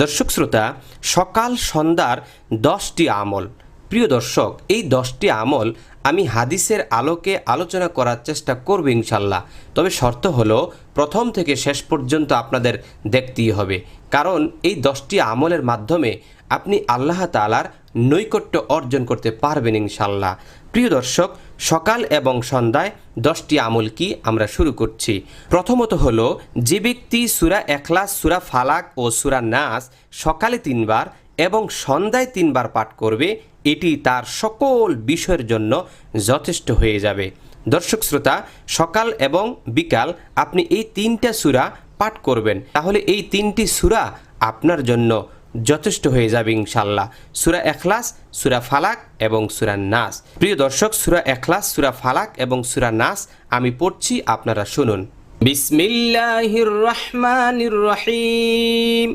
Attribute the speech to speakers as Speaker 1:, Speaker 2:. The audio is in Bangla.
Speaker 1: দর্শক শ্রোতা, সকাল সন্ধ্যার 10টি আমল। প্রিয় দর্শক, এই 10টি আমল আমি হাদিসের আলোকে আলোচনা করার চেষ্টা করব ইনশাল্লাহ। তবে শর্ত হলো প্রথম থেকে শেষ পর্যন্ত আপনাদের দেখতেই হবে, কারণ এই 10টি আমলের মাধ্যমে আপনি আল্লাহ তাআলার নৈকট্য অর্জন করতে পারবেন ইনশাল্লাহ। প্রিয় দর্শক, সকাল এবং সন্ধ্যায় 10টি আমল কি আমরা শুরু করছি। প্রথমত হলো, যে ব্যক্তি সূরা ইখলাস, সূরা ফালাক ও সূরা নাস সকালে 3 বার এবং সন্ধ্যায় 3 বার পাঠ করবে, এটি তার সকল বিষয়ের জন্য যথেষ্ট হয়ে যাবে। দর্শক শ্রোতা, সকাল এবং বিকাল আপনি এই 3টা সূরা পাঠ করবেন, তাহলে এই 3টি সূরা আপনার জন্য যথেষ্ট হয়ে যাবে ইনশাল্লাহ। সূরা ইখলাস, সূরা ফালাক এবং সূরা নাস। প্রিয় দর্শক, সূরা ইখলাস, সূরা ফালাক এবং সূরা নাস আমি পড়ছি, আপনারা শুনুন। বিসমিল্লাহির রহমানির রহিম।